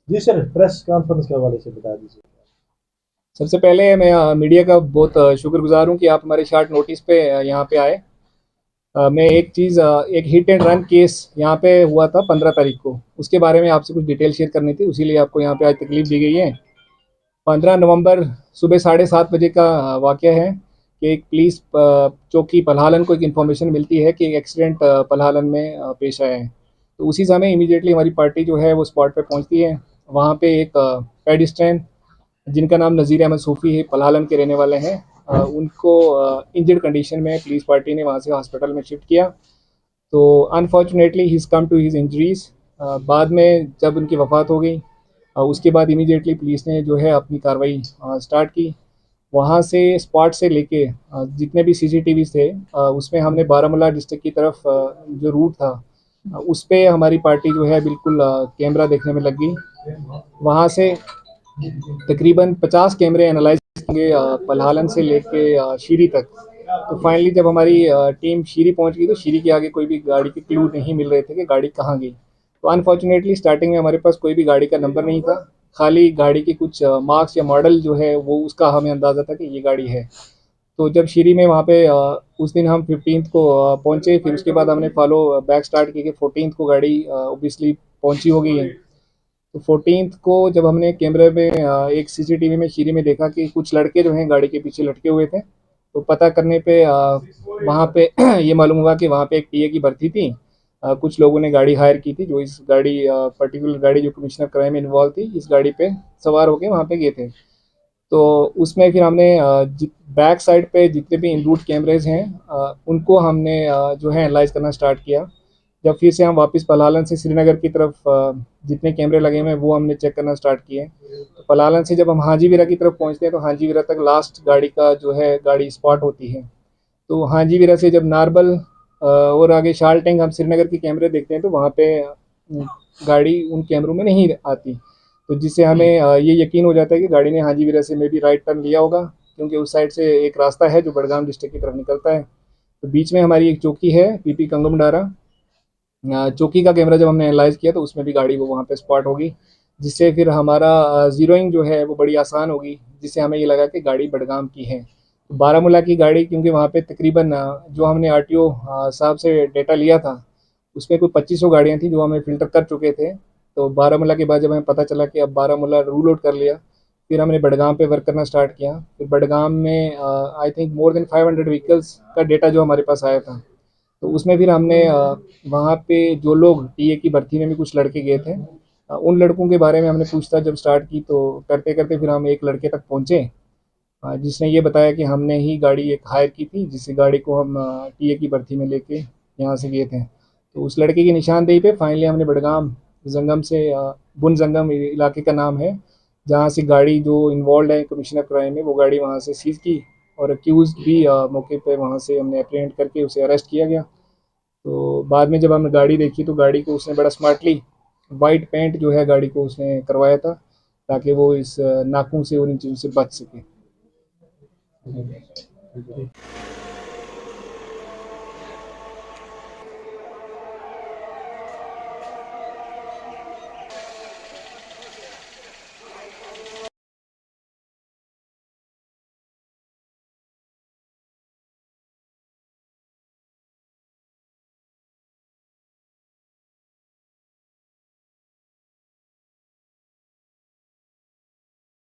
जी sir, press conference के हवाले से बता दीजिए। सबसे पहले मैं मीडिया का बहुत शुक्रगुजार हूँ कि आप हमारे शार्ट नोटिस पे यहाँ पे आए। मैं एक चीज़ एक हिट एंड रन केस यहाँ पे हुआ था 15 तारीख को, उसके बारे में आपसे कुछ डिटेल शेयर करनी थी, उसी लिए आपको यहाँ पे आज तकलीफ दी गई है। 15 नवंबर सुबह 7:30 बजे का वाक़या है कि एक पुलिस चौकी पलहालन को एक इन्फॉर्मेशन मिलती है कि एक एक्सीडेंट पलहालन में पेश आया है। तो उसी समय इमीडिएटली हमारी पार्टी जो है वो स्पॉट पे पहुंचती है। वहाँ पे एक पेडिस्ट्रियन जिनका नाम नज़ीर अहमद सूफ़ी है, पलहालन के रहने वाले हैं, उनको इंजर्ड कंडीशन में पुलिस पार्टी ने वहाँ से हॉस्पिटल में शिफ्ट किया। तो unfortunately he is come to his injuries. बाद में जब उनकी वफ़ात हो गई, उसके बाद इमीडिएटली पुलिस ने जो है अपनी कार्रवाई स्टार्ट की। वहाँ से स्पॉट से लेके जितने भी सीसीटीवी थे, उसमें हमने बारामूला डिस्ट्रिक्ट की तरफ जो रूट था, उस पे हमारी पार्टी जो है बिल्कुल कैमरा देखने में लग गई। वहाँ से तकरीबन 50 कैमरे एनालाइज होंगे पलहालन से लेके शीरी तक। तो फाइनली जब हमारी टीम शीरी पहुंच गई तो शीरी के आगे कोई भी गाड़ी के क्लू नहीं मिल रहे थे कि गाड़ी कहाँ गई। तो अनफॉर्चुनेटली स्टार्टिंग में हमारे पास कोई भी गाड़ी का नंबर नहीं था, खाली गाड़ी की कुछ मार्क्स या मॉडल जो है वो उसका हमें अंदाज़ा था कि ये गाड़ी है। तो जब शीरी में वहाँ पे उस दिन हम 15th को पहुँचे, फिर उसके बाद हमने फॉलो बैक स्टार्ट की कि 14th को गाड़ी ओबियसली पहुँची हो गई है। तो 14th को जब हमने कैमरे में एक सीसीटीवी में शीरी में देखा कि कुछ लड़के जो हैं गाड़ी के पीछे लटके हुए थे। तो पता करने पे वहाँ पे ये मालूम हुआ कि वहाँ पे एक टीए की भर्ती थी। कुछ लोगों ने गाड़ी हायर की थी, जो इस गाड़ी पर्टिकुलर गाड़ी जो कमिश्नर क्राइम में इन्वॉल्व थी, इस गाड़ी पे सवार होके वहाँ पे गए थे। तो उसमें फिर हमने बैक साइड पे जितने भी इन रूट कैमरेज हैं, उनको हमने जो है एनालाइज करना स्टार्ट किया। जब फिर से हम वापस पलालन से श्रीनगर की तरफ जितने कैमरे लगे हुए हैं वो हमने चेक करना स्टार्ट किए। तो पलालन से जब हम हाजीविरा की तरफ पहुंचते हैं तो हाजीविरा तक लास्ट गाड़ी का जो है गाड़ी स्पॉट होती है। तो हाजीविरा से जब नारबल और आगे शालटेंग हम श्रीनगर के कैमरे देखते हैं तो वहाँ पे गाड़ी उन कैमरों में नहीं आती। तो जिससे हमें ये यकीन हो जाता है कि गाड़ी ने हाजीविरा से मे बी राइट टर्न लिया होगा, क्योंकि उस साइड से एक रास्ता है जो बड़गाम डिस्ट्रिक्ट की तरफ निकलता है। तो बीच में हमारी एक चौकी है पीपी कंगमडारा। चौकी का कैमरा जब हमने एनालाइज किया तो उसमें भी गाड़ी वो वहाँ पे स्पॉट होगी, जिससे फिर हमारा जीरोइंग जो है वो बड़ी आसान होगी, जिससे हमें ये लगा कि गाड़ी बडगाम की है। तो बारामूला की गाड़ी, क्योंकि वहाँ पे तकरीबन जो हमने आरटीओ साहब से डेटा लिया था उसमें कोई 2500 गाड़ियाँ थी जो हमें फ़िल्टर कर चुके थे। तो बारामूला के बाद जब हमें पता चला कि अब बारामूला रूल आउट कर लिया, फिर हमने बडगाम पे वर्क करना स्टार्ट किया। फिर बडगाम में I think more than 500 vehicles का डेटा जो हमारे पास आया था। तो उसमें फिर हमने वहाँ पे जो लोग टीए की भर्ती में भी कुछ लड़के गए थे, उन लड़कों के बारे में हमने पूछताछ जब स्टार्ट की तो करते करते फिर हम एक लड़के तक पहुँचे, जिसने ये बताया कि हमने ही गाड़ी एक हायर की थी, जिस गाड़ी को हम टीए की भर्ती में लेके यहाँ से गए थे। तो उस लड़के की निशानदेही पे फाइनली हमने बडगाम जंगम से बुन जंगम इलाके का नाम है, जहाँ से गाड़ी जो इन्वॉल्व है कमिश्नर क्राइम में, वो गाड़ी वहाँ से सीज की। और अक्यूज भी मौके पे वहाँ से हमने अप्रहेंड करके उसे अरेस्ट किया गया। तो बाद में जब हमने गाड़ी देखी तो गाड़ी को उसने बड़ा स्मार्टली वाइट पेंट जो है गाड़ी को उसने करवाया था, ताकि वो इस नाकों से और इन चीज़ों से बच सके।